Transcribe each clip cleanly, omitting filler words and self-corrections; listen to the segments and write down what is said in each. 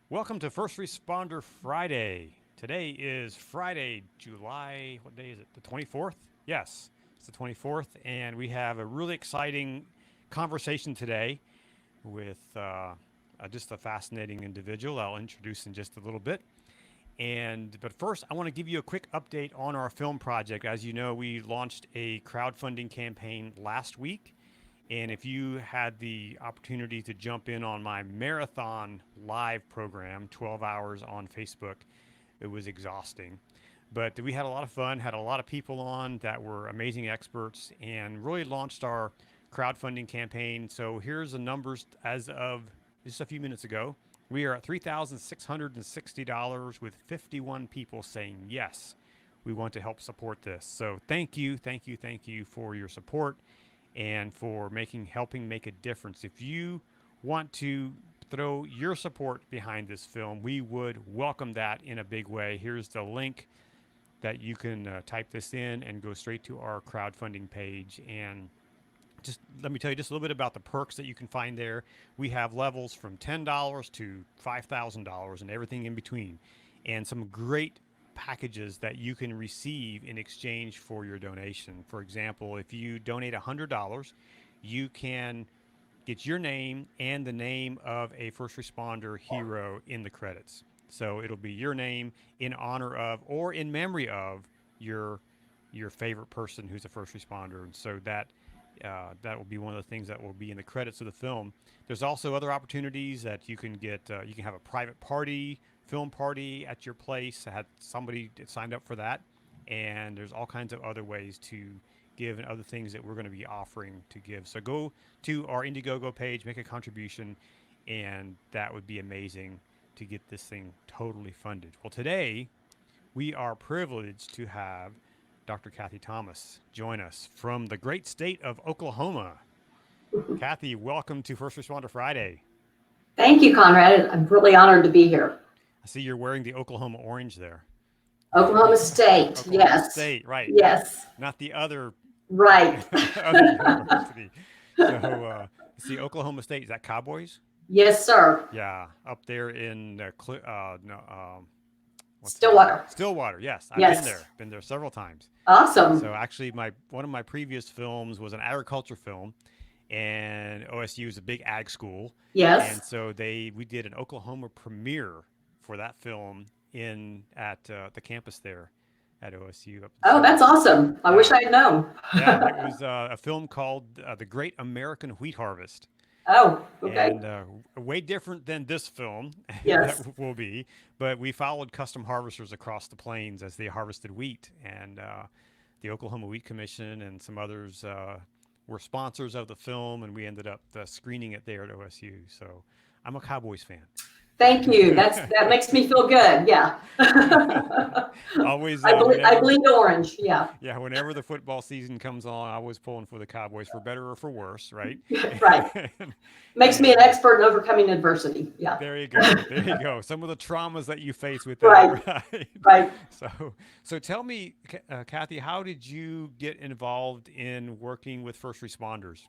Welcome to First Responder Friday. Today is Friday, July, what day is it? The 24th? Yes, it's the 24th, and we have a really exciting conversation today with just a fascinating individual I'll introduce in just a little bit. But first, I want to give you a quick update on our film project. As you know, we launched a crowdfunding campaign last week. And if you had the opportunity to jump in on my marathon live program, 12 hours on Facebook, it was exhausting. But we had a lot of fun, had a lot of people on that were amazing experts, and really launched our crowdfunding campaign. So here's the numbers as of just a few minutes ago. We are at $3,660 with 51 people saying yes, we want to help support this. So thank you, thank you, thank you for your support and for helping make a difference. If you want to throw your support behind this film, we would welcome that in a big way. Here's the link that you can type this in and go straight to our crowdfunding page. And just let me tell you just a little bit about the perks that you can find there. We have levels from $10 to $5,000 and everything in between, and some great packages that you can receive in exchange for your donation. For example, if you donate $100, you can get your name and the name of a first responder hero in the credits. So it'll be your name in honor of or in memory of your favorite person who's a first responder. And so that will be one of the things that will be in the credits of the film. There's also other opportunities that you can get. You can have a private party, film party at your place. I had somebody signed up for that. And there's all kinds of other ways to give and other things that we're going to be offering to give. So go to our Indiegogo page, make a contribution, and that would be amazing to get this thing totally funded. Well, today we are privileged to have Dr. Kathy Thomas join us from the great state of Oklahoma. Kathy, welcome to First Responder Friday. Thank you, Conrad. I'm really honored to be here. I see you're wearing the Oklahoma orange there. Oklahoma State, Oklahoma yes. State, right. Yes. Not the other, right. other university. So, see, Oklahoma State, is that Cowboys? Yes, sir. Yeah, up there in Stillwater. Stillwater, yes. I've been there several times. Awesome. So actually, one of my previous films was an agriculture film, and OSU is a big ag school. Yes. And so we did an Oklahoma premiere for that film at the campus there at OSU. Oh, that's awesome. I wish I had known. Yeah, it was a film called The Great American Wheat Harvest. Oh, okay. And way different than this film Yes. that will be, but we followed custom harvesters across the plains as they harvested wheat, and the Oklahoma Wheat Commission and some others were sponsors of the film, and we ended up screening it there at OSU. So I'm a Cowboys fan. Thank you. That makes me feel good. Yeah. Always. I bleed orange. Yeah. Yeah. Whenever the football season comes on, I was pulling for the Cowboys, for better or for worse, right? Right. Makes me an expert in overcoming adversity. Yeah. There you go. There you go. Some of the traumas that you face with that. Right. So tell me, Kathy, how did you get involved in working with first responders?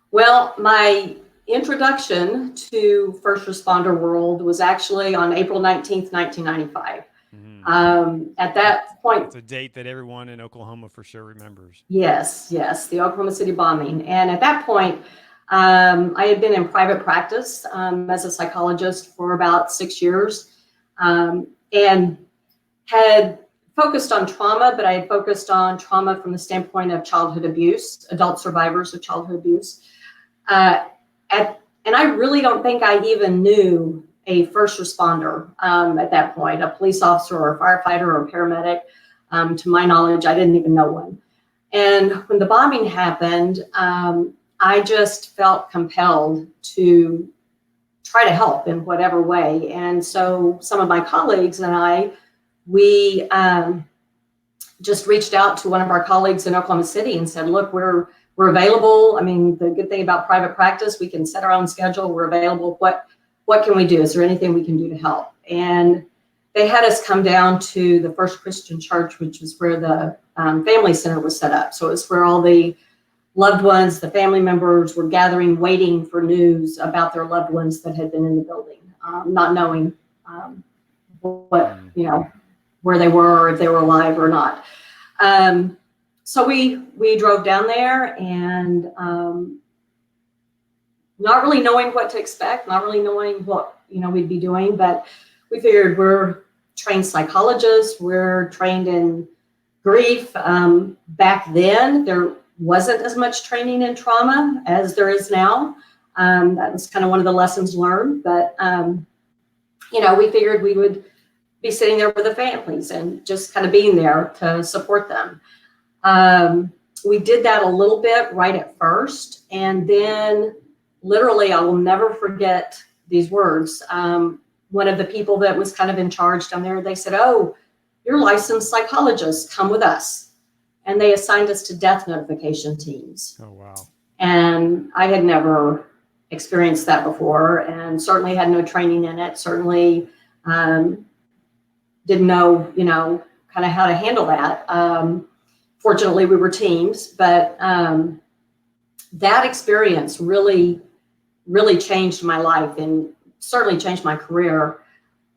Well, my introduction to first responder world was actually on April 19th, 1995. Mm-hmm. At that point, it's a date that everyone in Oklahoma for sure remembers. Yes, the Oklahoma City bombing. And at that point, I had been in private practice as a psychologist for about 6 years, and had focused on trauma, but I had focused on trauma from the standpoint of childhood abuse, adult survivors of childhood abuse. And I really don't think I even knew a first responder at that point, a police officer or a firefighter or a paramedic. To my knowledge, I didn't even know one. And when the bombing happened, I just felt compelled to try to help in whatever way. And so some of my colleagues and we just reached out to one of our colleagues in Oklahoma City and said, look, we're available. I mean, the good thing about private practice, we can set our own schedule. We're available. What can we do? Is there anything we can do to help? And they had us come down to the First Christian Church, which is where the family center was set up. So it's where all the loved ones, the family members were gathering, waiting for news about their loved ones that had been in the building. not knowing what, where they were, or if they were alive or not. So we drove down there, and not really knowing what to expect, not really knowing what, we'd be doing, but we figured we're trained psychologists, we're trained in grief. Back then, there wasn't as much training in trauma as there is now. That was kind of one of the lessons learned, but we figured we would be sitting there with the families and just kind of being there to support them. We did that a little bit right at first, and then literally, I will never forget these words. One of the people that was kind of in charge down there, they said, "Oh, you're licensed psychologists, come with us." And they assigned us to death notification teams. Oh, wow. And I had never experienced that before, and certainly had no training in it, certainly didn't know, kind of how to handle that. Fortunately, we were teams, but that experience really changed my life and certainly changed my career.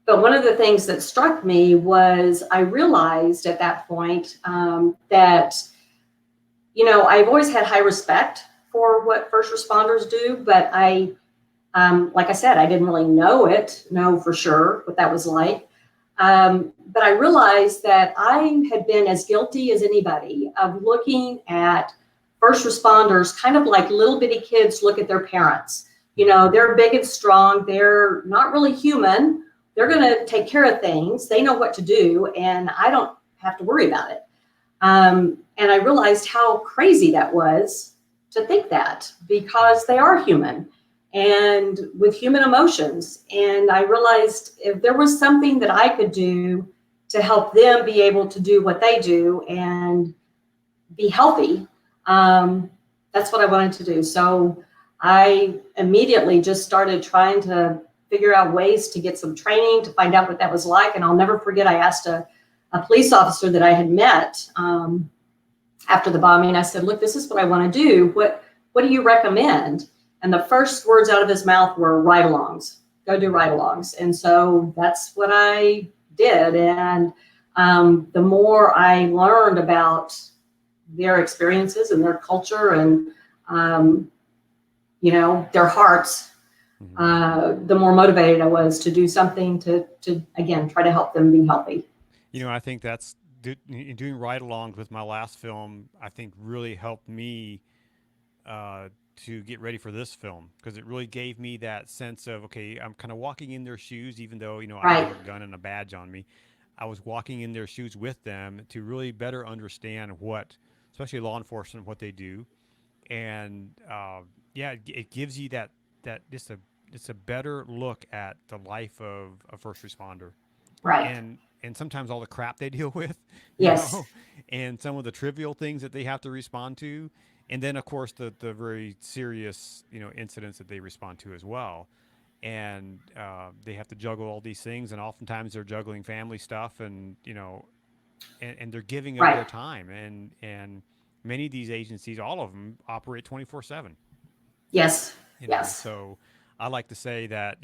But one of the things that struck me was I realized at that point that, I've always had high respect for what first responders do, but like I said, I didn't really know for sure what that was like. But I realized that I had been as guilty as anybody of looking at first responders kind of like little bitty kids look at their parents. They're big and strong. They're not really human. They're going to take care of things. They know what to do, and I don't have to worry about it. And I realized how crazy that was to think that, because they are human and with human emotions. And I realized if there was something that I could do to help them be able to do what they do and be healthy, that's what I wanted to do. So I immediately just started trying to figure out ways to get some training, to find out what that was like. And I'll never forget, I asked a police officer that I had met after the bombing. I said, "Look, this is what I want to do. What do you recommend?" And the first words out of his mouth were ride-alongs. Go do ride-alongs. And so that's what I did. And the more I learned about their experiences and their culture and, their hearts, the more motivated I was to do something to again, try to help them be healthy. I think that's doing ride-alongs with my last film, I think really helped me to get ready for this film, because it really gave me that sense of, okay, I'm kind of walking in their shoes, even though, I have a gun and a badge on me. I was walking in their shoes with them to really better understand what, especially law enforcement, what they do. And it gives you that it's a better look at the life of a first responder. Right. And sometimes all the crap they deal with, yes, and some of the trivial things that they have to respond to. And then, of course, the very serious, incidents that they respond to as well. And they have to juggle all these things. And oftentimes they're juggling family stuff and they're giving up their time. And many of these agencies, all of them, operate 24/7. Yes. Yes. So I like to say that,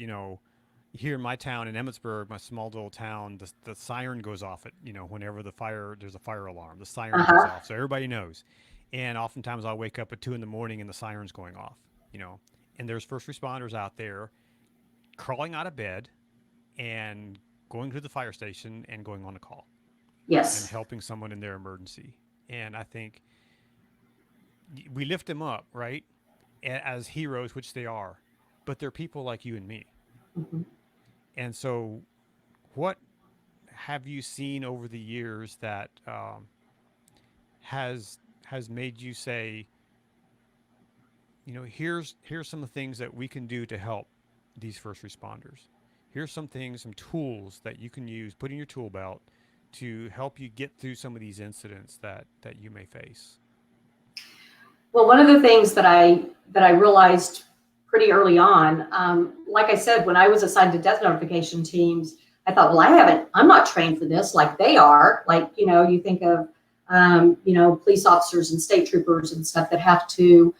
here in my town in Emmitsburg, my small little town, the siren goes off at, whenever there's a fire alarm, the siren goes off. So everybody knows. And oftentimes I'll wake up at 2 a.m. and the siren's going off, and there's first responders out there crawling out of bed and going to the fire station and going on a call. Yes. And helping someone in their emergency. And I think we lift them up, right, as heroes, which they are, but they're people like you and me. Mm-hmm. And so what have you seen over the years that has made you say, here's some of the things that we can do to help these first responders. Here's some things, some tools that you can use, put in your tool belt to help you get through some of these incidents that you may face. Well, one of the things that I realized pretty early on, like I said, when I was assigned to death notification teams, I thought, well, I'm not trained for this like they are. Like, you think of, police officers and state troopers and stuff that have to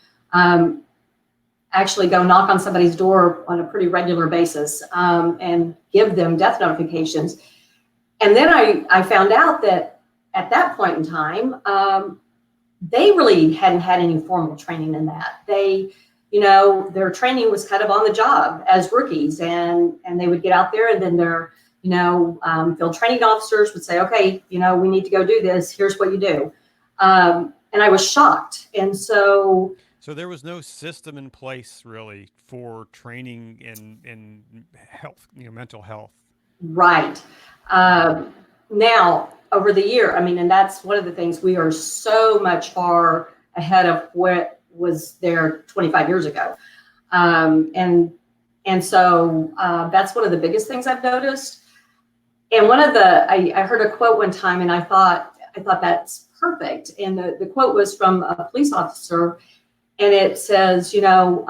actually go knock on somebody's door on a pretty regular basis, and give them death notifications. And then I found out that at that point in time, they really hadn't had any formal training in that. They, their training was kind of on the job as rookies, and they would get out there, and then their, field training officers would say, okay, we need to go do this. Here's what you do. And I was shocked. And so there was no system in place really for training in health, mental health. Right. Now, over the year, and that's one of the things, we are so much far ahead of what was there 25 years ago. And so that's one of the biggest things I've noticed. And one of I heard a quote one time, and I thought that's perfect. And the quote was from a police officer, and it says, you're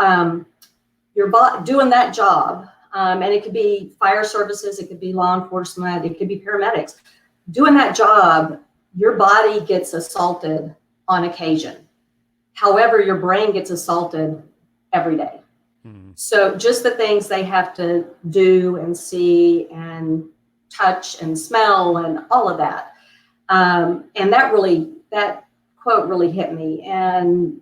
doing that job, and it could be fire services, it could be law enforcement, it could be paramedics. Doing that job, your body gets assaulted on occasion. However, your brain gets assaulted every day. Mm-hmm. So just the things they have to do and see and touch and smell and all of that. And that quote really hit me. And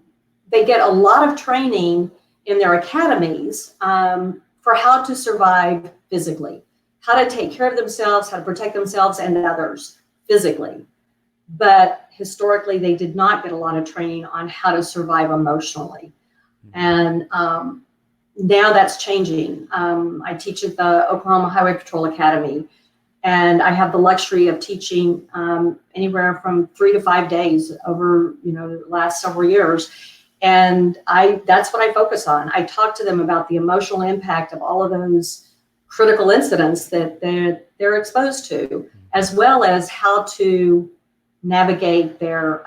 they get a lot of training in their academies for how to survive physically, how to take care of themselves, how to protect themselves and others physically. But historically, they did not get a lot of training on how to survive emotionally. And now that's changing. I teach at the Oklahoma Highway Patrol Academy, and I have the luxury of teaching anywhere from 3 to 5 days over the last several years. And that's what I focus on. I talk to them about the emotional impact of all of those critical incidents that they're exposed to, as well as how to navigate their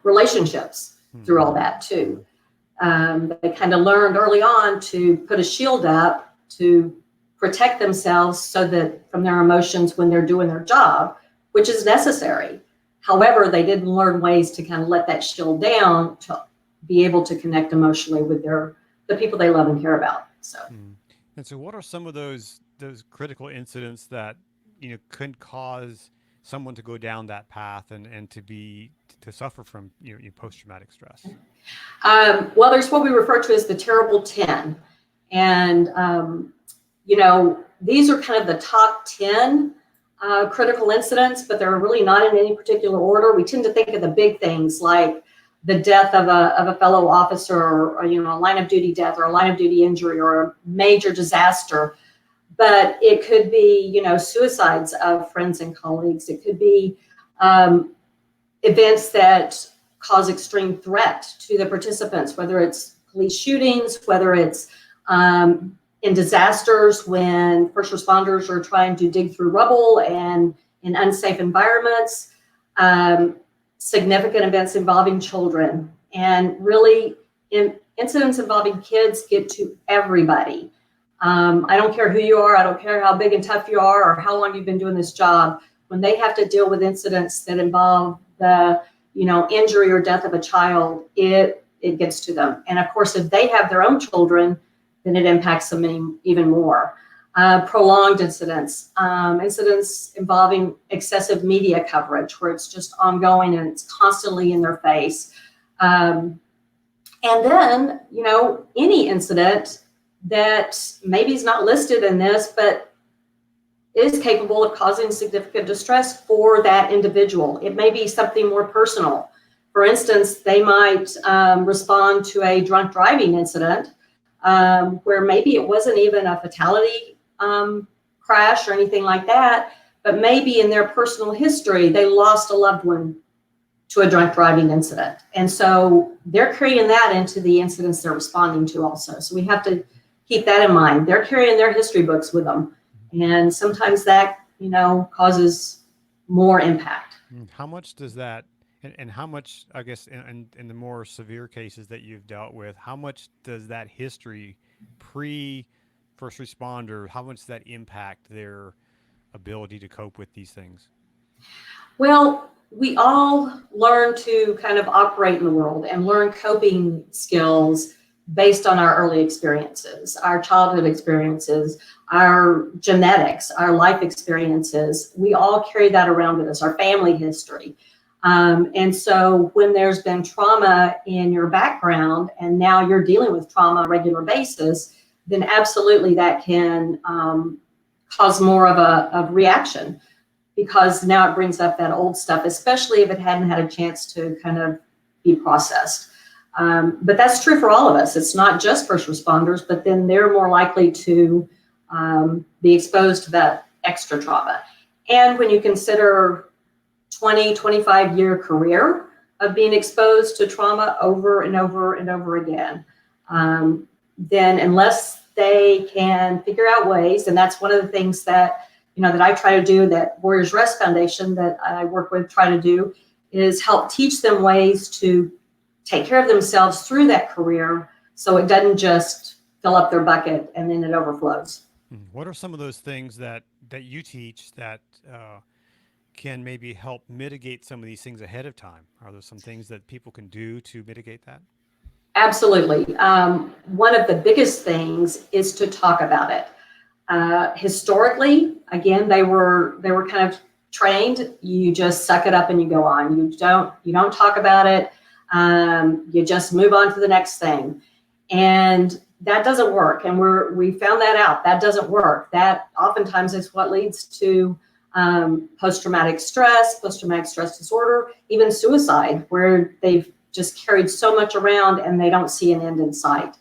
relationships through all that too. They kind of learned early on to put a shield up to protect themselves so that from their emotions when they're doing their job, which is necessary. However, they didn't learn ways to kind of let that shield down to be able to connect emotionally with the people they love and care about. So, and so, what are some of those critical incidents that could cause someone to go down that path and to suffer from post-traumatic stress? Well, there's what we refer to as the terrible 10, and these are kind of the top 10 critical incidents, but they're really not in any particular order. We tend to think of the big things like the death of a fellow officer, or a line of duty death, or a line of duty injury, or a major disaster. But it could be, suicides of friends and colleagues. It could be events that cause extreme threat to the participants, whether it's police shootings, whether it's in disasters when first responders are trying to dig through rubble and in unsafe environments, significant events involving children, and really incidents involving kids get to everybody. I don't care who you are. I don't care how big and tough you are or how long you've been doing this job. When they have to deal with incidents that involve the, injury or death of a child, it gets to them. And of course, if they have their own children, then it impacts them even more. Prolonged incidents, incidents involving excessive media coverage, where it's just ongoing and it's constantly in their face. And then, any incident that maybe is not listed in this, but is capable of causing significant distress for that individual. It may be something more personal. For instance, they might respond to a drunk driving incident where maybe it wasn't even a fatality crash or anything like that, but maybe in their personal history, they lost a loved one to a drunk driving incident. And so they're carrying that into the incidents they're responding to also. So we have to keep that in mind. They're carrying their history books with them. And sometimes that, causes more impact. How much does that, and how much, I guess, in the more severe cases that you've dealt with, how much does that history pre-first responder, how much does that impact their ability to cope with these things? Well, we all learn to kind of operate in the world and learn coping skills based on our early experiences, our childhood experiences, our genetics, our life experiences. We all carry that around with us, our family history. And so when there's been trauma in your background and now you're dealing with trauma on a regular basis, then absolutely that can cause more of a reaction, because now it brings up that old stuff, especially if it hadn't had a chance to kind of be processed. But that's true for all of us. It's not just first responders, but then they're more likely to be exposed to that extra trauma. And when you consider 20, 25-year career of being exposed to trauma over and over and over again, then unless they can figure out ways, and that's one of the things that that I try to do, that Warriors Rest Foundation that I work with try to do, is help teach them ways to take care of themselves through that career, so it doesn't just fill up their bucket and then it overflows. What are some of those things that you teach that can maybe help mitigate some of these things ahead of time? Are there some things that people can do to mitigate that? Absolutely. One of the biggest things is to talk about it. Historically, again, they were kind of trained. You just suck it up and you go on. You don't talk about it. You just move on to the next thing, and that doesn't work. And we found that out. That doesn't work. That oftentimes is what leads to post-traumatic stress disorder, even suicide, where they've just carried so much around and they don't see an end in sight.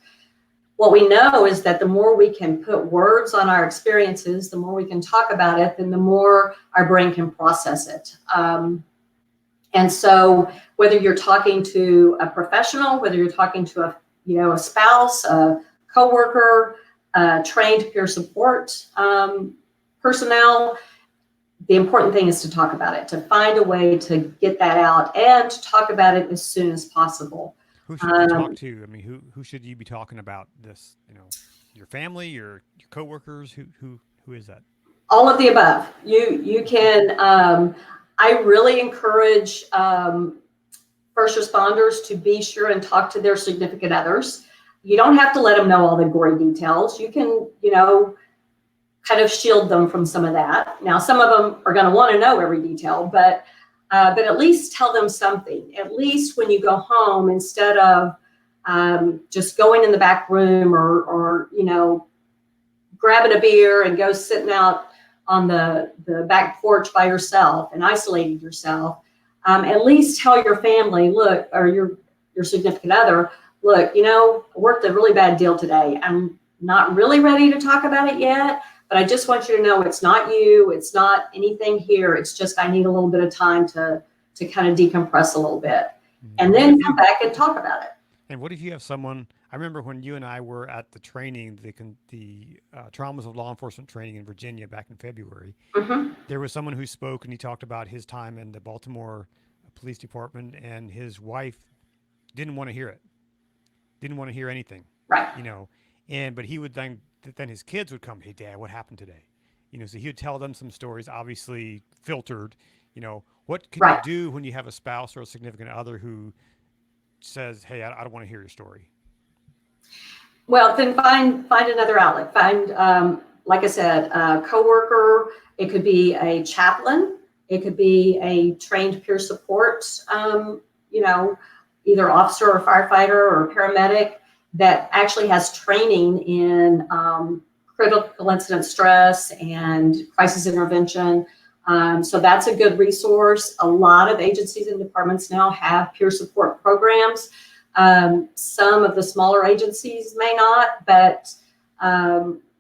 What we know is that the more we can put words on our experiences, the more we can talk about it, then the more our brain can process it. And so whether you're talking to a professional, whether you're talking to a spouse, a coworker, trained peer support personnel, the important thing is to talk about it, to find a way to get that out and to talk about it as soon as possible. Who should you talk to? I mean, who should you be talking about this? Your family, your coworkers. Who is that? All of the above. You can. I really encourage first responders to be sure and talk to their significant others. You don't have to let them know all the gory details. You can, kind of shield them from some of that. Now, some of them are going to want to know every detail, but at least tell them something. At least when you go home, instead of just going in the back room or grabbing a beer and go sitting out on the back porch by yourself and isolating yourself, at least tell your family, look, or your significant other, look, I worked a really bad deal today. I'm not really ready to talk about it yet, but I just want you to know it's not you. It's not anything here. It's just I need a little bit of time to kind of decompress a little bit, and then come back and talk about it. And what if you have someone? I remember when you and I were at the training, the traumas of law enforcement training in Virginia back in February. Mm-hmm. There was someone who spoke and he talked about his time in the Baltimore Police Department, and his wife didn't want to hear it. Didn't want to hear anything. Right. But he would then his kids would come, hey, Dad, what happened today? So he would tell them some stories, obviously filtered. What can you do when you have a spouse or a significant other who says, hey, I don't want to hear your story? Well, then find another outlet. Find, like I said, a coworker. It could be a chaplain. It could be a trained peer support, either officer or firefighter or paramedic that actually has training in critical incident stress and crisis intervention. So that's a good resource. A lot of agencies and departments now have peer support programs. Some of the smaller agencies may not, but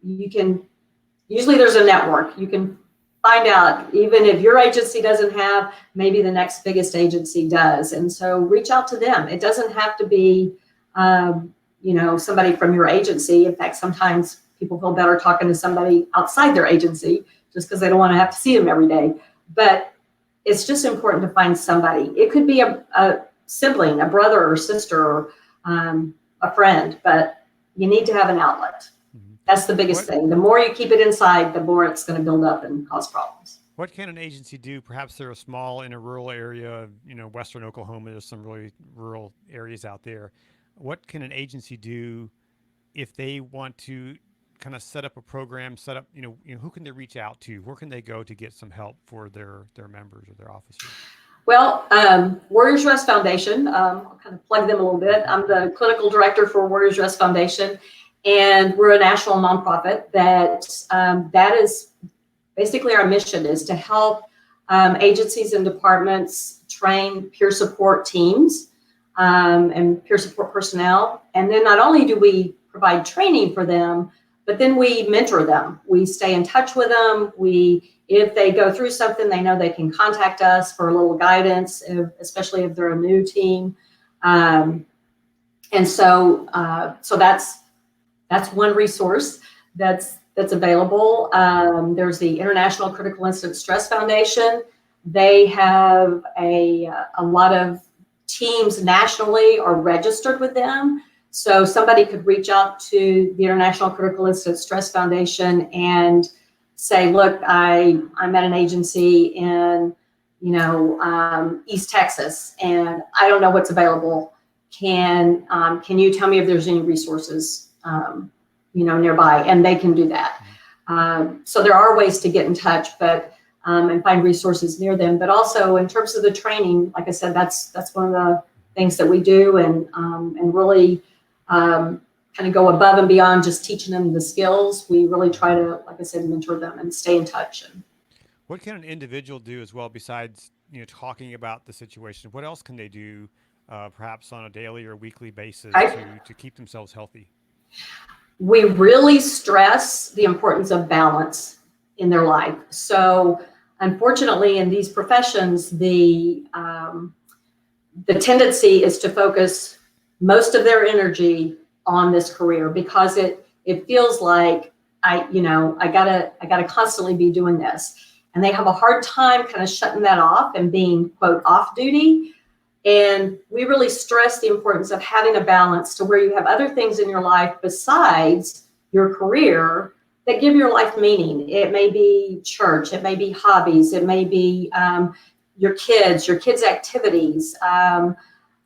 usually there's a network. You can find out, even if your agency doesn't have, maybe the next biggest agency does. And so reach out to them. It doesn't have to be, somebody from your agency. In fact, sometimes people feel better talking to somebody outside their agency just because they don't want to have to see them every day. But it's just important to find somebody. It could be a sibling, a brother or sister, or a friend, but you need to have an outlet. That's the biggest thing. The more you keep it inside, the more it's going to build up and cause problems. What can an agency do? Perhaps they're small in a rural area, Western Oklahoma. There's some really rural areas out there. What can an agency do if they want to kind of set up a program, set up, who can they reach out to? Where can they go to get some help for their members or their officers? Well, Warriors Rest Foundation, I'll kind of plug them a little bit. I'm the clinical director for Warriors Rest Foundation, and we're a national nonprofit that is basically our mission is to help agencies and departments train peer support teams and peer support personnel. And then not only do we provide training for them, but then we mentor them. We stay in touch with them. If they go through something, they know they can contact us for a little guidance, especially if they're a new team. And so that's one resource that's available. There's the International Critical Incident Stress Foundation. They have a lot of teams nationally are registered with them. So somebody could reach out to the International Critical Incident Stress Foundation and say, look, I'm at an agency in, East Texas, and I don't know what's available. Can you tell me if there's any resources, nearby? And they can do that. So there are ways to get in touch, and find resources near them. But also in terms of the training, like I said, that's one of the things that we do, and really kind of go above and beyond just teaching them the skills. We really try to, like I said, mentor them and stay in touch. What can an individual do as well besides talking about the situation? What else can they do, perhaps on a daily or weekly basis, to keep themselves healthy? We really stress the importance of balance in their life. So unfortunately, in these professions, the tendency is to focus most of their energy on this career because it feels like I gotta constantly be doing this, and they have a hard time kind of shutting that off and being, quote, off duty. And we really stress the importance of having a balance to where you have other things in your life besides your career that give your life meaning. It may be church, it may be hobbies, it may be your kids' activities,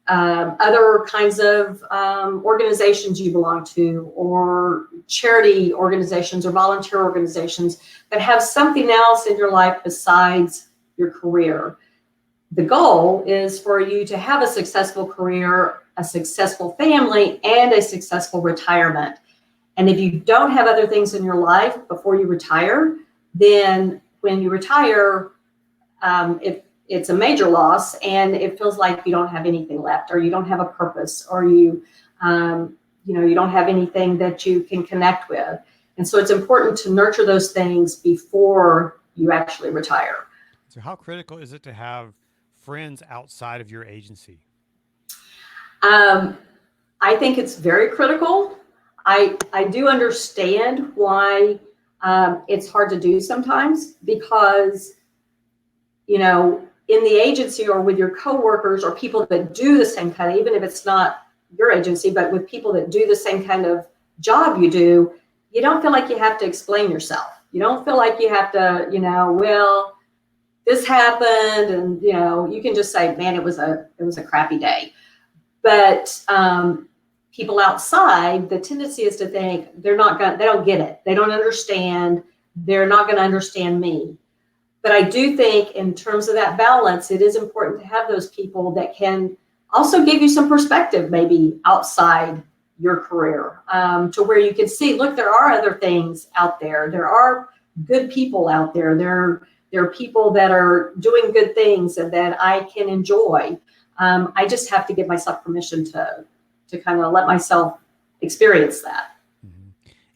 other kinds of organizations you belong to, or charity organizations or volunteer organizations that have something else in your life besides your career. The goal is for you to have a successful career, a successful family, and a successful retirement. And if you don't have other things in your life before you retire, then when you retire, it's a major loss, and it feels like you don't have anything left, or you don't have a purpose, or you don't have anything that you can connect with. And so it's important to nurture those things before you actually retire. So how critical is it to have friends outside of your agency? I think it's very critical. I do understand why it's hard to do sometimes, because, in the agency or with your coworkers or people that do the same kind of, even if it's not your agency, but with people that do the same kind of job you do, you don't feel like you have to explain yourself. You don't feel like you have to, well, this happened, and you can just say, man, it was a crappy day. But people outside, the tendency is to think they don't get it. They don't understand. They're not going to understand me. But I do think in terms of that balance, it is important to have those people that can also give you some perspective, maybe outside your career, to where you can see, look, there are other things out there. There are good people out there. There are people that are doing good things and that I can enjoy. I just have to give myself permission to kind of let myself experience that.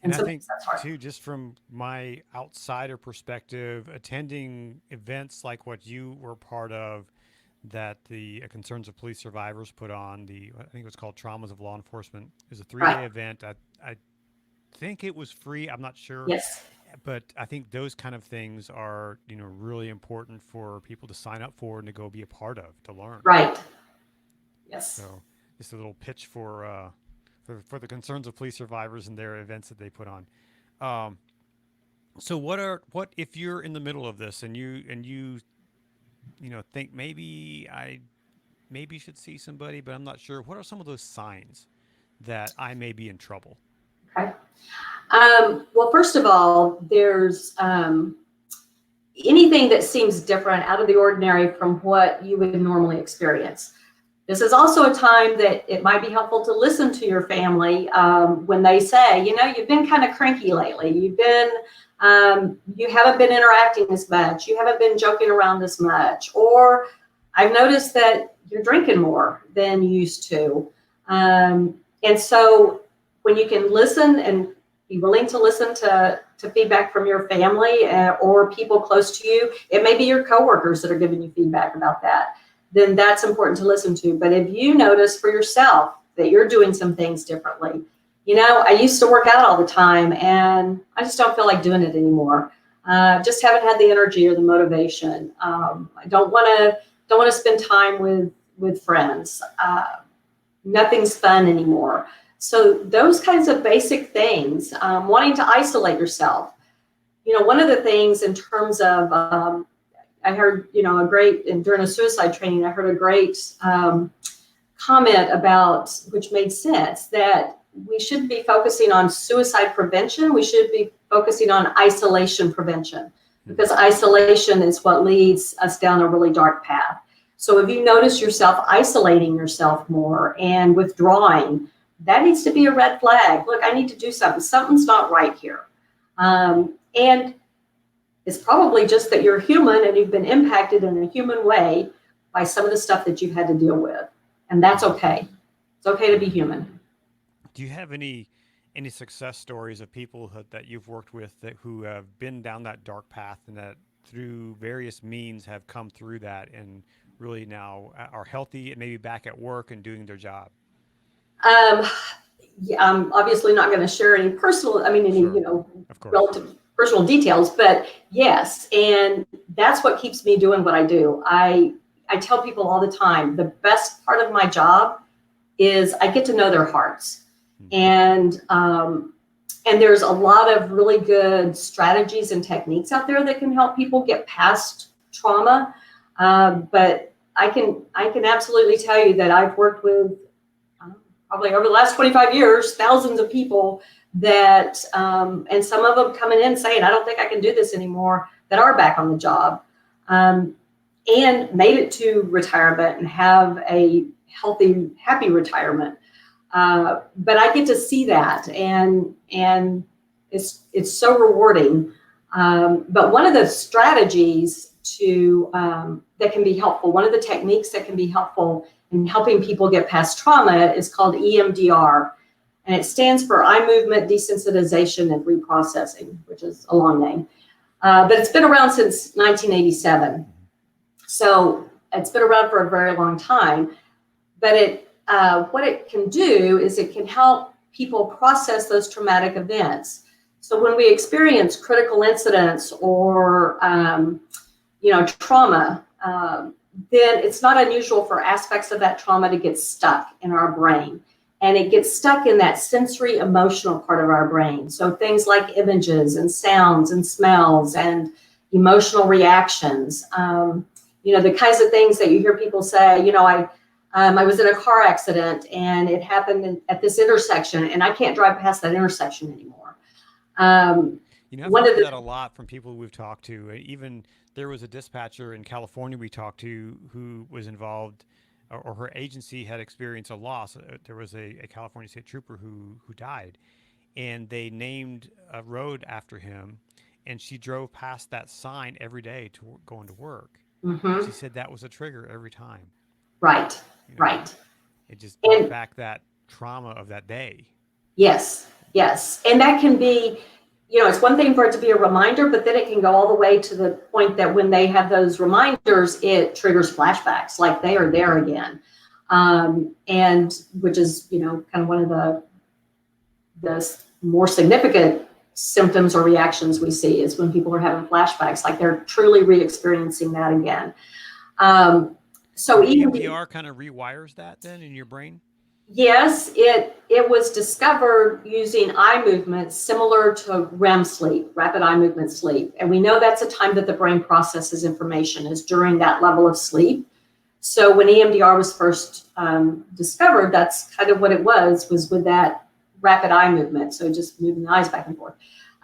And I think too, just from my outsider perspective, attending events like what you were part of, that the Concerns of Police Survivors put on, I think it was called Traumas of Law Enforcement. It was a 3-day event. I think it was free. I'm not sure. Yes. But I think those kind of things are, really important for people to sign up for and to go be a part of, to learn. Right. Yes. So just a little pitch for the Concerns of Police Survivors and their events that they put on. So what if you're in the middle of this and you think maybe should see somebody, but I'm not sure. What are some of those signs that I may be in trouble? Okay. Well, first of all, there's anything that seems different, out of the ordinary from what you would normally experience. This is also a time that it might be helpful to listen to your family when they say, you've been kind of cranky lately. You haven't been interacting as much. You haven't been joking around as much. Or I've noticed that you're drinking more than you used to. And so when you can listen and be willing to listen to feedback from your family or people close to you, it may be your coworkers that are giving you feedback about that, then that's important to listen to. But if you notice for yourself that you're doing some things differently, I used to work out all the time and I just don't feel like doing it anymore. Just haven't had the energy or the motivation. I don't want to spend time with friends. Nothing's fun anymore. So those kinds of basic things, wanting to isolate yourself. One of the things in terms of, I heard, during a suicide training, I heard a great comment about, which made sense, that we shouldn't be focusing on suicide prevention. We should be focusing on isolation prevention, because isolation is what leads us down a really dark path. So if you notice yourself isolating yourself more and withdrawing, that needs to be a red flag. Look, I need to do something. Something's not right here. And it's probably just that you're human and you've been impacted in a human way by some of the stuff that you've had to deal with. And that's okay. It's okay to be human. Do you have any success stories of people that you've worked with who have been down that dark path and that through various means have come through that and really now are healthy and maybe back at work and doing their job? Yeah, I'm obviously not going to share any personal, Sure. Of course. relative personal details, but yes. And that's what keeps me doing what I do. I tell people all the time, the best part of my job is I get to know their hearts. And there's a lot of really good strategies and techniques out there that can help people get past trauma. But I can absolutely tell you that I've worked with probably over the last 25 years, thousands of people that, and some of them coming in saying, I don't think I can do this anymore, that are back on the job, and made it to retirement and have a healthy, happy retirement. But I get to see that, and it's so rewarding. But one of the strategies that can be helpful, one of the techniques that can be helpful in helping people get past trauma is called EMDR, and it stands for eye movement desensitization and reprocessing, which is a long name. But it's been around since 1987, so it's been around for a very long time. But what it can do is it can help people process those traumatic events. So when we experience critical incidents or trauma, then it's not unusual for aspects of that trauma to get stuck in our brain. And it gets stuck in that sensory emotional part of our brain. So things like images and sounds and smells and emotional reactions, the kinds of things that you hear people say, I was in a car accident and it happened at this intersection and I can't drive past that intersection anymore. I've heard that a lot from people we've talked to. Even there was a dispatcher in California we talked to who was involved, or her agency had experienced a loss. There was a California state trooper who died, and they named a road after him, and she drove past that sign every day to going to work. Mm-hmm. She said that was a trigger every time. Right, right. It just brought back that trauma of that day. Yes. And that can be, it's one thing for it to be a reminder, but then it can go all the way to the point that when they have those reminders, it triggers flashbacks, like they are there again. And which is, kind of one of the more significant symptoms or reactions we see is when people are having flashbacks, like they're truly re-experiencing that again. So EMDR kind of rewires that then in your brain? Yes, it was discovered using eye movements similar to REM sleep, rapid eye movement sleep. And we know that's a time that the brain processes information, is during that level of sleep. So when EMDR was first discovered, that's kind of what it was with that rapid eye movement. So just moving the eyes back and forth.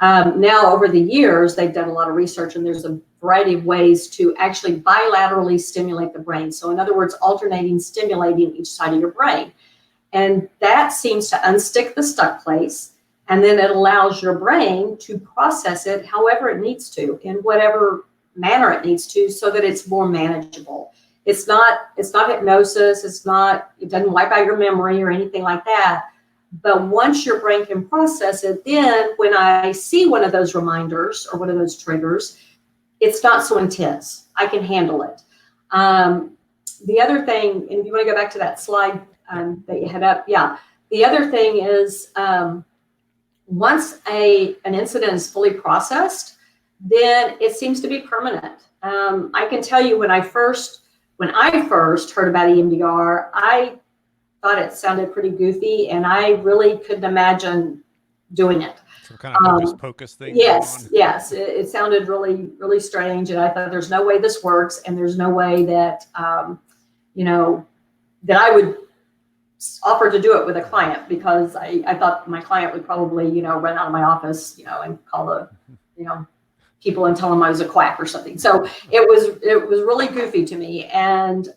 Now, over the years, they've done a lot of research, and there's a variety of ways to actually bilaterally stimulate the brain. So in other words, alternating, stimulating each side of your brain. And that seems to unstick the stuck place, and then it allows your brain to process it however it needs to, in whatever manner it needs to, so that it's more manageable. It's not hypnosis. It doesn't wipe out your memory or anything like that. But once your brain can process it, then when I see one of those reminders or one of those triggers, it's not so intense. I can handle it. The other thing, and if you want to go back to that slide that you had up, yeah. The other thing is once an incident is fully processed, then it seems to be permanent. I can tell you when I first heard about EMDR, I thought it sounded pretty goofy, and I really couldn't imagine doing it. Some kind of hocus pocus thing. Yes. It sounded really, really strange, and I thought there's no way this works, and there's no way that that I would offer to do it with a client, because I thought my client would probably run out of my office and call the people and tell them I was a quack or something. So it was really goofy to me. And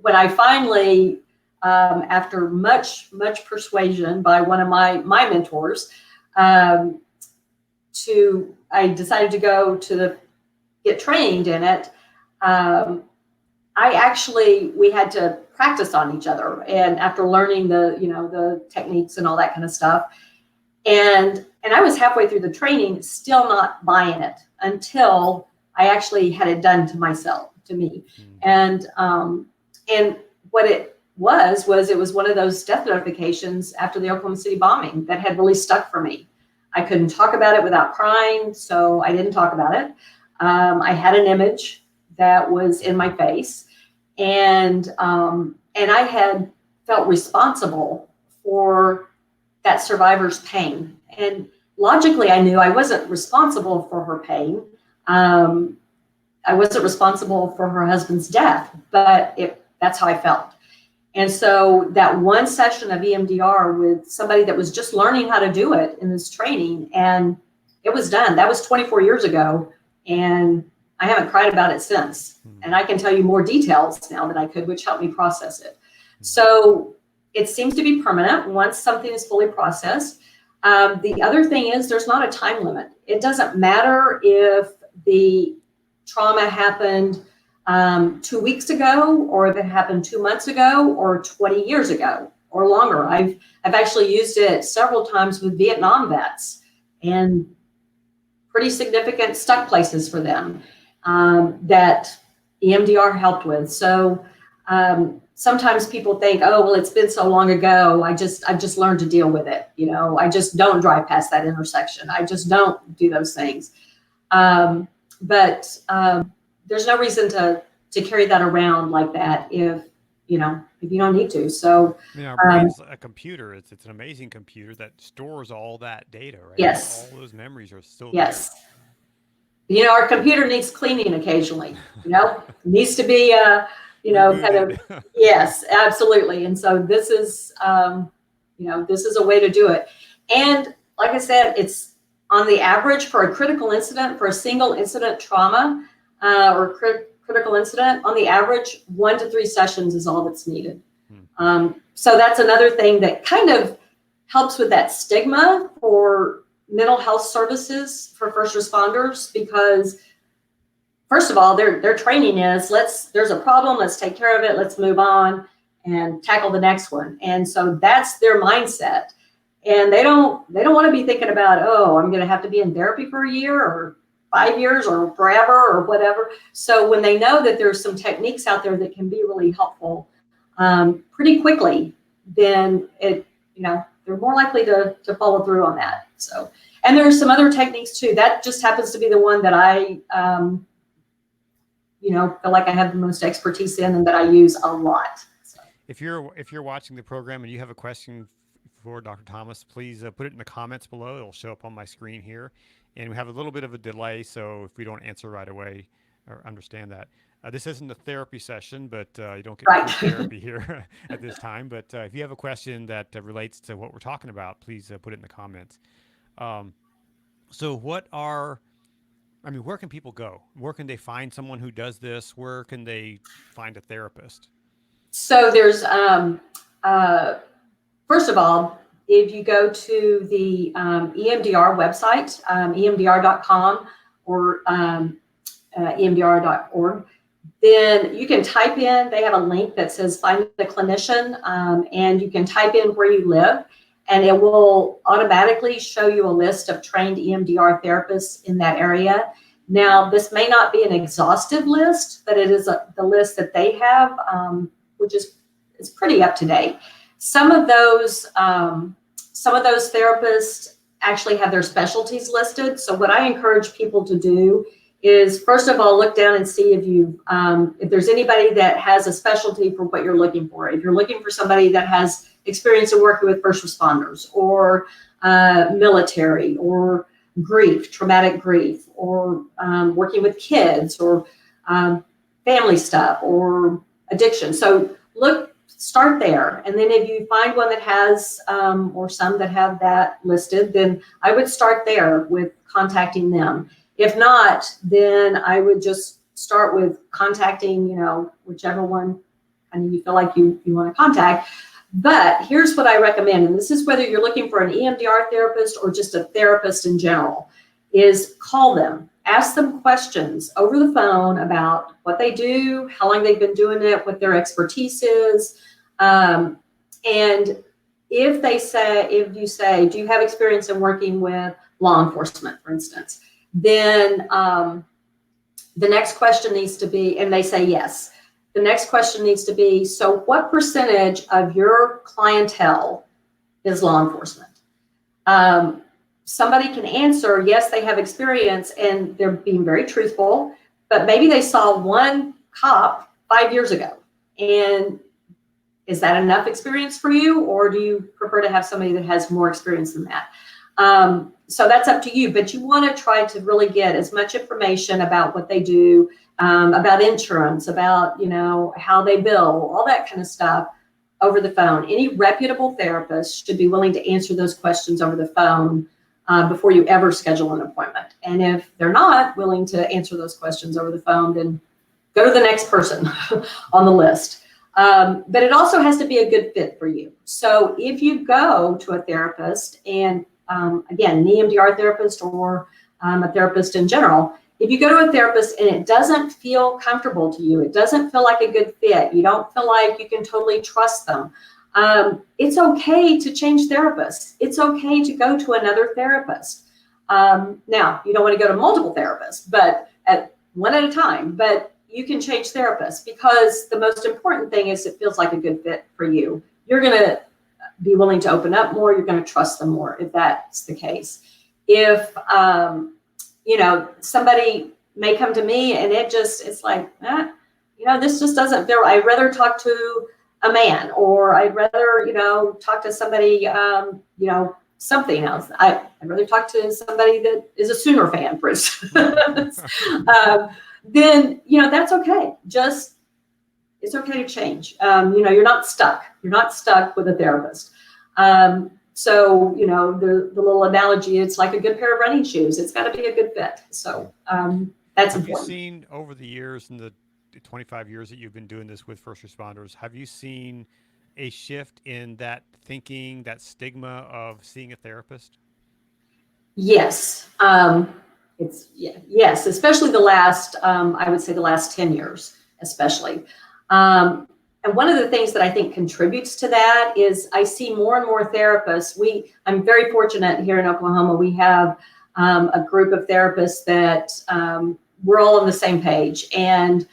when I finally, after much persuasion by one of my mentors, I decided to go to get trained in it. We had to practice on each other, and after learning the techniques and all that kind of stuff, and I was halfway through the training, still not buying it until I actually had it done to me. And what it was one of those death notifications after the Oklahoma City bombing that had really stuck for me. I couldn't talk about it without crying, so I didn't talk about it. I had an image that was in my face, and I had felt responsible for that survivor's pain. And logically, I knew I wasn't responsible for her pain. I wasn't responsible for her husband's death, but that's how I felt. And so that one session of EMDR with somebody that was just learning how to do it in this training, and it was done. That was 24 years ago, and I haven't cried about it since. And I can tell you more details now than I could, which helped me process it. So it seems to be permanent once something is fully processed. The other thing is there's not a time limit. It doesn't matter if the trauma happened 2 weeks ago, or if it happened 2 months ago, or 20 years ago, or longer. I've actually used it several times with Vietnam vets, and pretty significant stuck places for them that EMDR helped with. So sometimes people think, oh, well, it's been so long ago. I've just learned to deal with it. I just don't drive past that intersection. I just don't do those things. But there's no reason to carry that around like that if you don't need to. So our brain's a computer. It's an amazing computer that stores all that data, right? Yes. All those memories are still yes. there. Our computer needs cleaning occasionally. It needs to be kind of, yes, absolutely. And so this is this is a way to do it. And like I said, it's on the average for a critical incident, for a single incident trauma or critical incident, on the average, 1 to 3 sessions is all that's needed. So that's another thing that kind of helps with that stigma for mental health services for first responders, because first of all, their training is there's a problem, let's take care of it, let's move on and tackle the next one. And so that's their mindset. And they don't want to be thinking about, oh, I'm going to have to be in therapy for a year or 5 years or forever or whatever. So when they know that there's some techniques out there that can be really helpful pretty quickly, then they're more likely to follow through on that. So, and there's some other techniques too. That just happens to be the one that I feel like I have the most expertise in and that I use a lot. So. if you're watching the program and you have a question for Dr. Thomas, please put it in the comments below. It'll show up on my screen here, and we have a little bit of a delay, so if we don't answer right away or understand that. This isn't a therapy session, but you don't get Right. free therapy here at this time. But if you have a question that relates to what we're talking about, please put it in the comments. Um, so, where can people go? Where can they find someone who does this? Where can they find a therapist? So there's, first of all, if you go to the EMDR website, emdr.com or emdr.org, then you can type in, they have a link that says find the clinician, and you can type in where you live, and it will automatically show you a list of trained EMDR therapists in that area. Now, this may not be an exhaustive list, but it is the list that they have, which is pretty up to date. Some of those therapists actually have their specialties listed. So what I encourage people to do is, first of all, look down and see if there's anybody that has a specialty for what you're looking for. If you're looking for somebody that has experience in working with first responders or military or grief, traumatic grief, or working with kids or family stuff or addiction. So start there. And then if you find one that has, or some that have that listed, then I would start there with contacting them. If not, then I would just start with contacting, whichever one you feel like you want to contact. But here's what I recommend, and this is whether you're looking for an EMDR therapist or just a therapist in general, is call them. Ask them questions over the phone about what they do, how long they've been doing it, what their expertise is. And if you say, do you have experience in working with law enforcement, for instance, then the next question needs to be, and they say yes, the next question needs to be, so what percentage of your clientele is law enforcement? Somebody can answer, yes, they have experience, and they're being very truthful, but maybe they saw one cop 5 years ago. And is that enough experience for you, or do you prefer to have somebody that has more experience than that? So that's up to you, but you want to try to really get as much information about what they do, about insurance, about, how they bill, all that kind of stuff over the phone. Any reputable therapist should be willing to answer those questions over the phone before you ever schedule an appointment. And if they're not willing to answer those questions over the phone, then go to the next person on the list. But it also has to be a good fit for you. So if you go to a therapist, and again, an EMDR therapist or a therapist in general, if you go to a therapist and it doesn't feel comfortable to you, it doesn't feel like a good fit, you don't feel like you can totally trust them, it's okay to change therapists. It's okay to go to another therapist. Now, you don't want to go to multiple therapists, but one at a time, but you can change therapists, because the most important thing is it feels like a good fit for you. You're going to be willing to open up more. You're going to trust them more if that's the case. If, somebody may come to me and it's like, this just doesn't feel right. I'd rather talk to a man, or I'd rather, talk to somebody, something else. I'd rather talk to somebody that is a Sooner fan, for instance. Then, that's okay. It's okay to change. You're not stuck. You're not stuck with a therapist. So, the little analogy, it's like a good pair of running shoes. It's got to be a good fit. So that's important. Have you seen over the years, in the 25 years that you've been doing this with first responders, have you seen a shift in that thinking, that stigma of seeing a therapist? Yes. Yes, especially the last, I would say the last 10 years, especially. And one of the things that I think contributes to that is I see more and more therapists. I'm very fortunate here in Oklahoma. We have a group of therapists that we're all on the same page. And,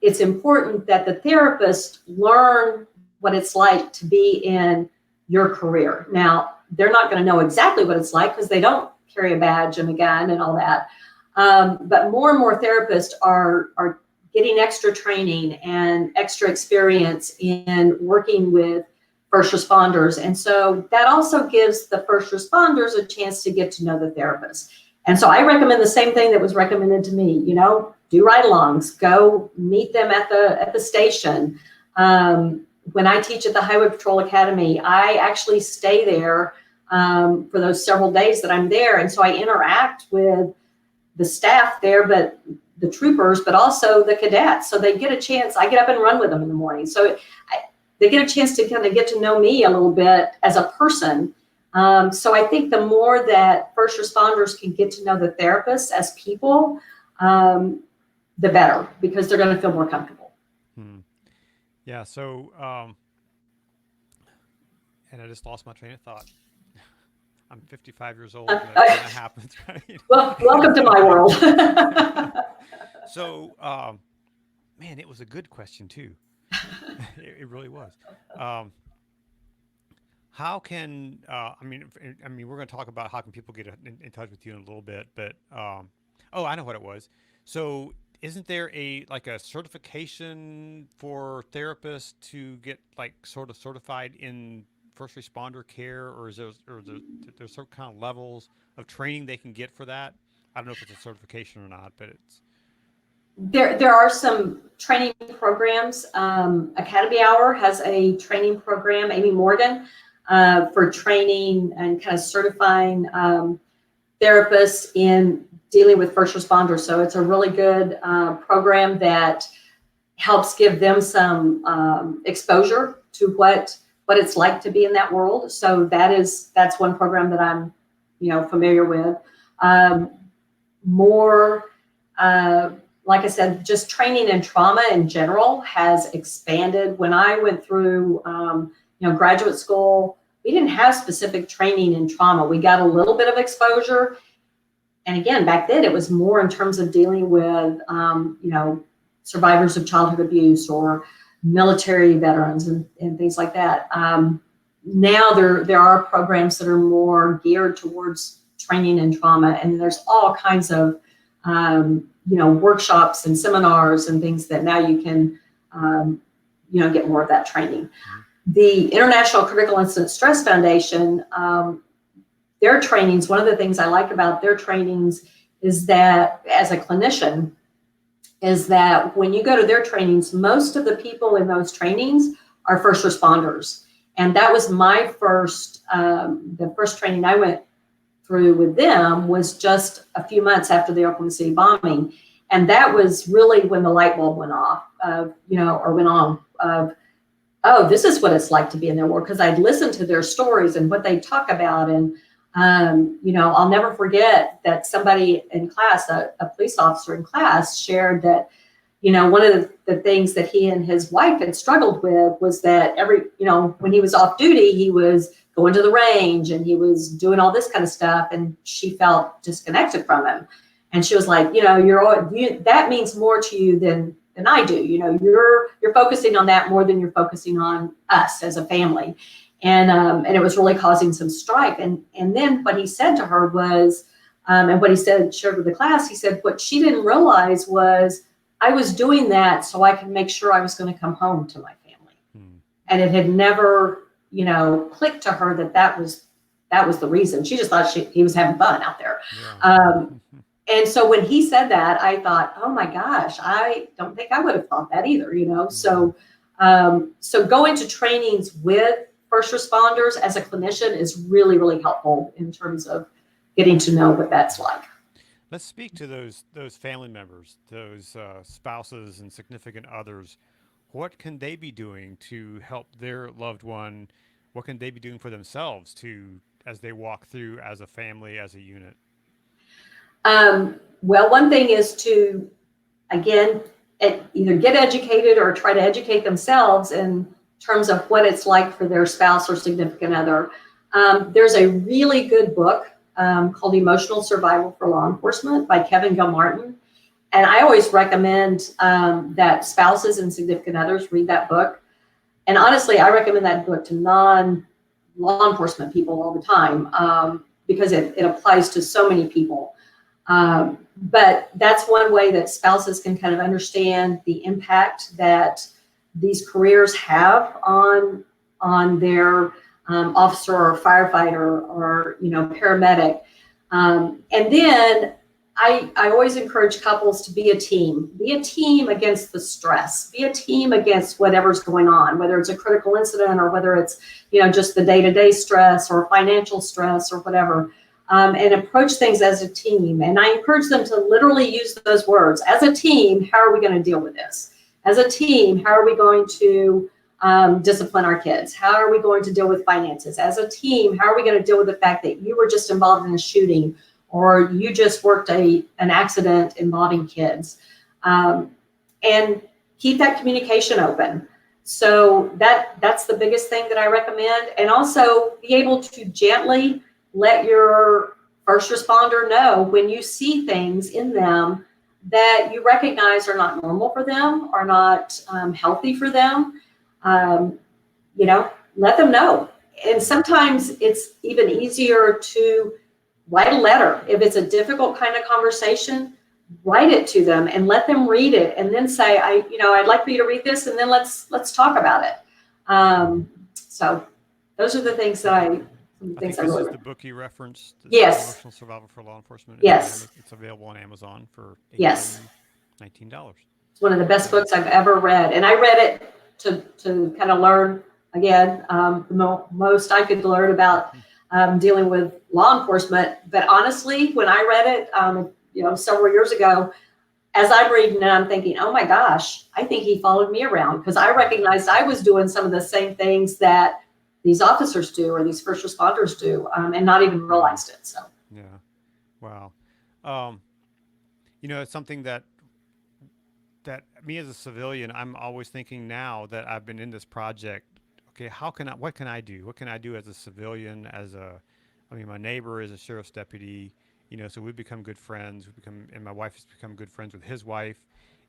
it's important that the therapist learn what it's like to be in your career. Now, they're not going to know exactly what it's like because they don't carry a badge and a gun and all that. But more and more therapists are getting extra training and extra experience in working with first responders. And so that also gives the first responders a chance to get to know the therapist. And so I recommend the same thing that was recommended to me, do ride-alongs, go meet them at the station. When I teach at the Highway Patrol Academy, I actually stay there for those several days that I'm there. And so I interact with the staff there, but the troopers, but also the cadets. So they get a chance. I get up and run with them in the morning. So they get a chance to kind of get to know me a little bit as a person. So I think the more that first responders can get to know the therapists as people, the better, because they're going to feel more comfortable. Yeah. So, and I just lost my train of thought. I'm 55 years old. And that kind of happens, right? Well, welcome to my world. So, man, it was a good question too. It really was. How can I mean, we're going to talk about how can people get in touch with you in a little bit, but oh, I know what it was. So, isn't there a certification for therapists to get sort of certified in first responder care, or there's some kind of levels of training they can get for that? I don't know if it's a certification or not, but it's there are some training programs. Academy Hour has a training program, Amy Morgan, for training and kind of certifying therapists in dealing with first responders. So it's a really good program that helps give them some exposure to what it's like to be in that world. So that's one program that I'm familiar with. Like I said, just training in trauma in general has expanded. When I went through graduate school, we didn't have specific training in trauma. We got a little bit of exposure. And again, back then it was more in terms of dealing with, survivors of childhood abuse or military veterans and things like that. Now there are programs that are more geared towards training in trauma, and there's all kinds of, workshops and seminars and things that now you can, get more of that training. The International Critical Incident Stress Foundation, their trainings, one of the things I like about their trainings is that as a clinician, is that when you go to their trainings, most of the people in those trainings are first responders. And that was my first, the first training I went through with them was just a few months after the Oklahoma City bombing. And that was really when the light bulb went off, or went on of, oh, this is what it's like to be in their world. Because I'd listened to their stories and what they talk about. And, I'll never forget that somebody in class, a police officer in class, shared that, one of the things that he and his wife had struggled with was that when he was off duty, he was going to the range and he was doing all this kind of stuff. And she felt disconnected from him. And she was like, that means more to you than I do. You're focusing on that more than you're focusing on us as a family. And it was really causing some strife. And then what he said to her was, and what he shared with the class, he said, what she didn't realize was I was doing that so I could make sure I was going to come home to my family. And it had never, clicked to her that was the reason. She just thought he was having fun out there. Yeah. And so when he said that, I thought, oh my gosh, I don't think I would have thought that either, So going to trainings with first responders as a clinician is really, really helpful in terms of getting to know what that's like. Let's speak to those family members, those spouses and significant others. What can they be doing to help their loved one? What can they be doing for themselves as they walk through as a family, as a unit? Well, one thing is to, again, either get educated or try to educate themselves in terms of what it's like for their spouse or significant other. There's a really good book called Emotional Survival for Law Enforcement by Kevin Gilmartin. And I always recommend that spouses and significant others read that book. And honestly, I recommend that book to non-law enforcement people all the time because it applies to so many people. But that's one way that spouses can kind of understand the impact that these careers have on their officer or firefighter or paramedic. And then I always encourage couples to be a team. Be a team against the stress. Be a team against whatever's going on, whether it's a critical incident or whether it's just the day-to-day stress or financial stress or whatever. And approach things as a team. And I encourage them to literally use those words. As a team, how are we going to deal with this? As a team, how are we going to discipline our kids? How are we going to deal with finances? As a team, how are we going to deal with the fact that you were just involved in a shooting or you just worked an accident involving kids? And keep that communication open. So that's the biggest thing that I recommend. And also be able to gently let your first responder know when you see things in them that you recognize are not normal for them, are not healthy for them. Let them know. And sometimes it's even easier to write a letter. If it's a difficult kind of conversation, write it to them and let them read it and then say, I'd like for you to read this and then let's talk about it. So those are the things that I think this is the book you referenced. Yes. Emotional Survival for Law Enforcement. Yes. It's available on Amazon for $19. It's one of the best books I've ever read. And I read it to kind of learn, again, the most I could learn about dealing with law enforcement. But honestly, when I read it, several years ago, as I'm reading it, I'm thinking, oh my gosh, I think he followed me around because I recognized I was doing some of the same things that these officers do or these first responders do, and not even realized it. So yeah, wow. It's something that me as a civilian, I'm always thinking now that I've been in this project. Okay, what can I do? What can I do as a civilian? My neighbor is a sheriff's deputy. So we've become good friends. And my wife has become good friends with his wife.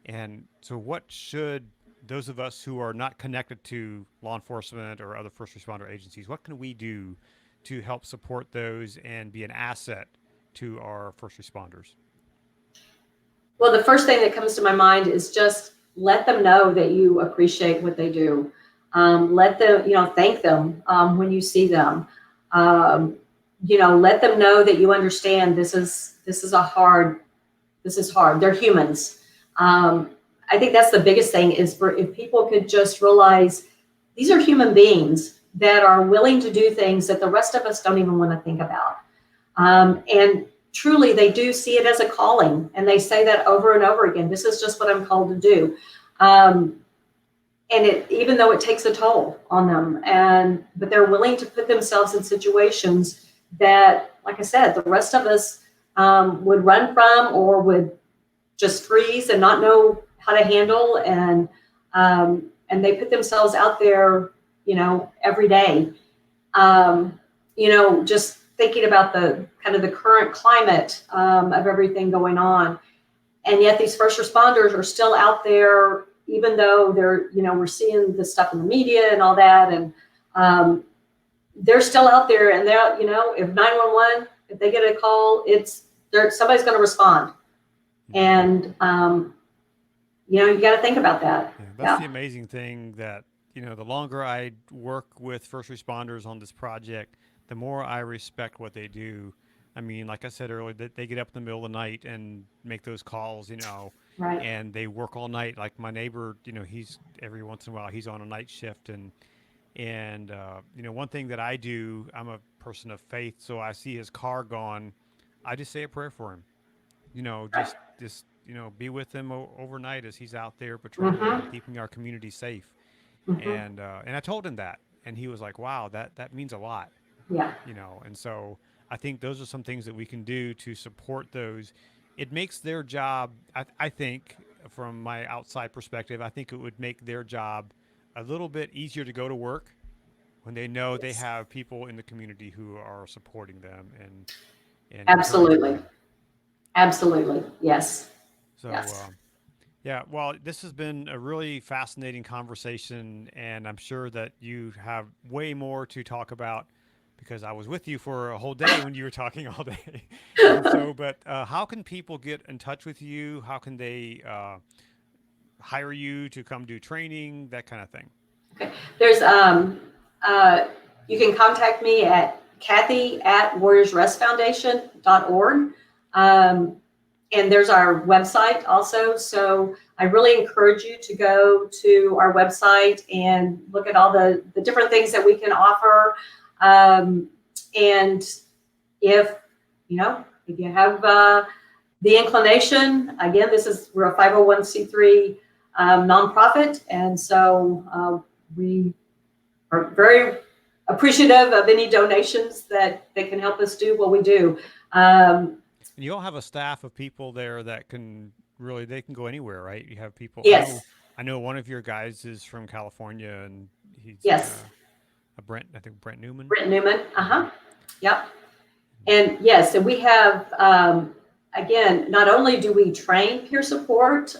And so, what should those of us who are not connected to law enforcement or other first responder agencies, what can we do to help support those and be an asset to our first responders? Well, the first thing that comes to my mind is just let them know that you appreciate what they do. Let them, thank them when you see them. Let them know that you understand this is hard. They're humans. I think that's the biggest thing is if people could just realize these are human beings that are willing to do things that the rest of us don't even want to think about. And truly, they do see it as a calling, and they say that over and over again. This is just what I'm called to do. And even though it takes a toll on them, but they're willing to put themselves in situations that, like I said, the rest of us would run from or would just freeze and not know how to handle, and they put themselves out there, every day. Just thinking about the kind of the current climate of everything going on, and yet these first responders are still out there, even though they're, we're seeing the stuff in the media and all that, and they're still out there, and they're, if 911, if they get a call, somebody's going to respond. And, you got to think about that. Yeah, that's the amazing thing that, the longer I work with first responders on this project, the more I respect what they do. Like I said earlier, that they get up in the middle of the night and make those calls, right. And they work all night. Like my neighbor, he's every once in a while, he's on a night shift. And one thing that I do, I'm a person of faith. So I see his car gone. I just say a prayer for him, just be with him overnight as he's out there patrolling and keeping our community safe. And I told him that, and he was like, wow, that means a lot. Yeah. And so I think those are some things that we can do to support those. It makes their job, I think, from my outside perspective, I think it would make their job a little bit easier to go to work when they know they have people in the community who are supporting them and Absolutely. them. Absolutely. Yes. So, yes. Yeah, well, this has been a really fascinating conversation, and I'm sure that you have way more to talk about because I was with you for a whole day when you were talking all day. And so, but how can people get in touch with you? How can they hire you to come do training, that kind of thing? Okay. There's uh, you can contact me at Kathy@warriorsrestfoundation.org. And there's our website also. So I really encourage you to go to our website and look at all the different things that we can offer. And if if you have the inclination, again, we're a 501c3 nonprofit, and so we are very appreciative of any donations that can help us do what we do. And you all have a staff of people there that can really, they can go anywhere, right? You have people. Yes. I know one of your guys is from California, and he's Yes. a Brent. I think Brent Newman. Brent Newman. Yep. And yes, and we have, again, not only do we train peer support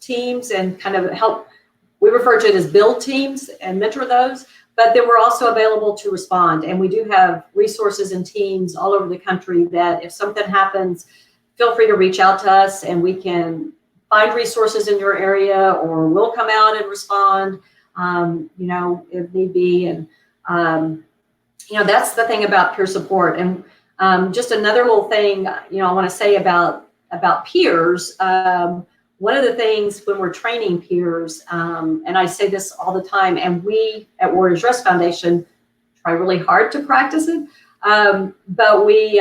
teams and kind of help, we refer to it as build teams and mentor those, but then we're also available to respond. And we do have resources and teams all over the country that if something happens, feel free to reach out to us and we can find resources in your area, or we'll come out and respond, if need be. And, that's the thing about peer support. And just another little thing, I want to say about peers. One of the things when we're training peers, and I say this all the time, and we at Warriors Rest Foundation try really hard to practice it, but we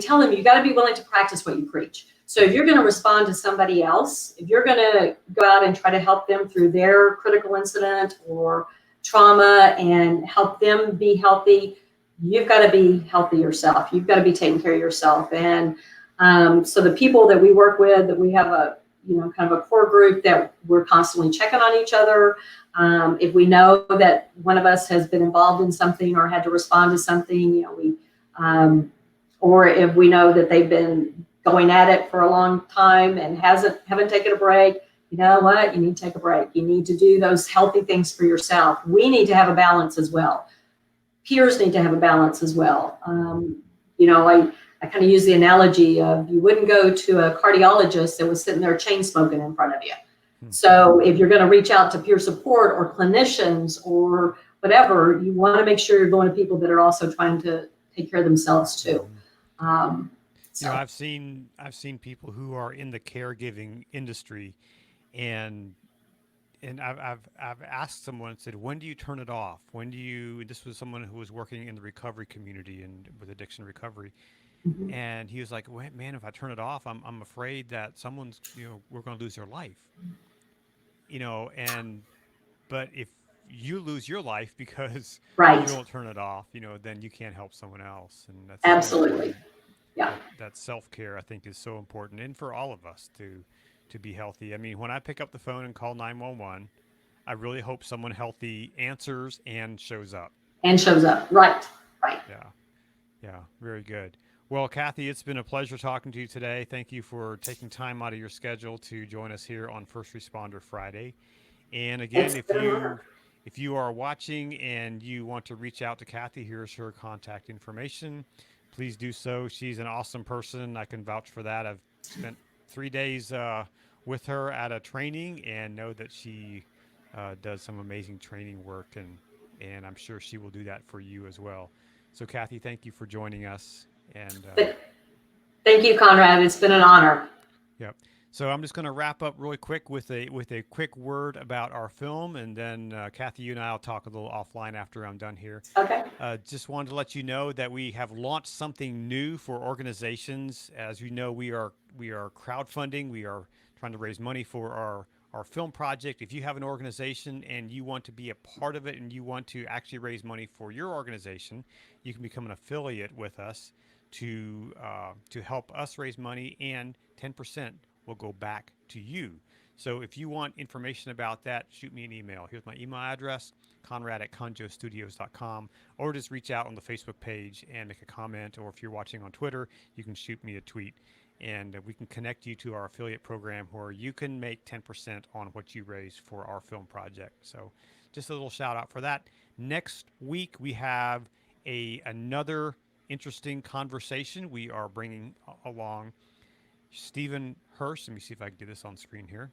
tell them you got to be willing to practice what you preach. So if you're going to respond to somebody else, if you're going to go out and try to help them through their critical incident or trauma and help them be healthy, you've got to be healthy yourself. You've got to be taking care of yourself. And so the people that we work with, that we have a kind of a core group that we're constantly checking on each other. If we know that one of us has been involved in something or had to respond to something, or if we know that they've been going at it for a long time and haven't taken a break, you know what? You need to take a break. You need to do those healthy things for yourself. We need to have a balance as well. Peers need to have a balance as well. I kind of use the analogy of you wouldn't go to a cardiologist that was sitting there chain smoking in front of you. So if you're going to reach out to peer support or clinicians or whatever, you want to make sure you're going to people that are also trying to take care of themselves too. I've seen people who are in the caregiving industry, and I've asked someone, said, when do you turn it off? When do you? This was someone who was working in the recovery community and with addiction recovery. Mm-hmm. And he was like, well, man, if I turn it off, I'm afraid that someone's, we're going to lose their life, but if you lose your life because Right. you don't turn it off, then you can't help someone else. And that's absolutely. Yeah. That self-care, I think, is so important. And for all of us to be healthy. I mean, when I pick up the phone and call 911, I really hope someone healthy answers and shows up. Right. Yeah. Very good. Well, Kathy, it's been a pleasure talking to you today. Thank you for taking time out of your schedule to join us here on First Responder Friday. And again, if you are watching and you want to reach out to Kathy, here's her contact information. Please do so. She's an awesome person. I can vouch for that. I've spent 3 days with her at a training and know that she does some amazing training work, and I'm sure she will do that for you as well. So, Kathy, thank you for joining us. And thank you, Conrad. It's been an honor. Yep. So I'm just going to wrap up really quick with a quick word about our film, and then Kathy, you and I will talk a little offline after I'm done here. Okay. Just wanted to let you know that we have launched something new for organizations. As you know, we are crowdfunding. We are trying to raise money for our film project. If you have an organization and you want to be a part of it and you want to actually raise money for your organization, you can become an affiliate with us to help us raise money, and 10% will go back to you. So if you want information about that, shoot me an email. Here's my email address, conrad@conjostudios.com, or just reach out on the Facebook page and make a comment, or if you're watching on Twitter, you can shoot me a tweet, and we can connect you to our affiliate program where you can make 10% on what you raise for our film project. So just a little shout out for that. Next week, we have another interesting conversation. We are bringing along Stephen Hirsch. Let me see if I can get this on screen here.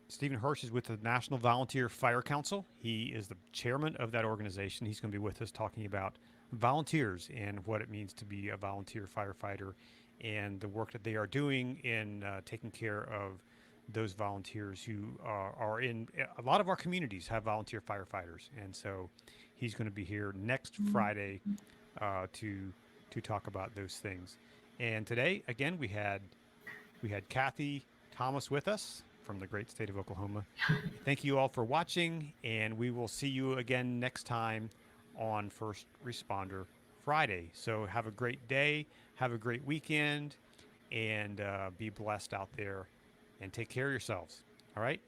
Stephen Hirsch is with the National Volunteer Fire Council. He is the chairman of that organization. He's going to be with us talking about volunteers and what it means to be a volunteer firefighter and the work that they are doing in taking care of those volunteers who are in a lot of our communities have volunteer firefighters. And so he's going to be here next Friday to talk about those things. And today, again, we had Kathy Thomas with us from the great state of Oklahoma. Thank you all for watching, and we will see you again next time on First Responder Friday. So have a great day, have a great weekend, and be blessed out there, and take care of yourselves. All right?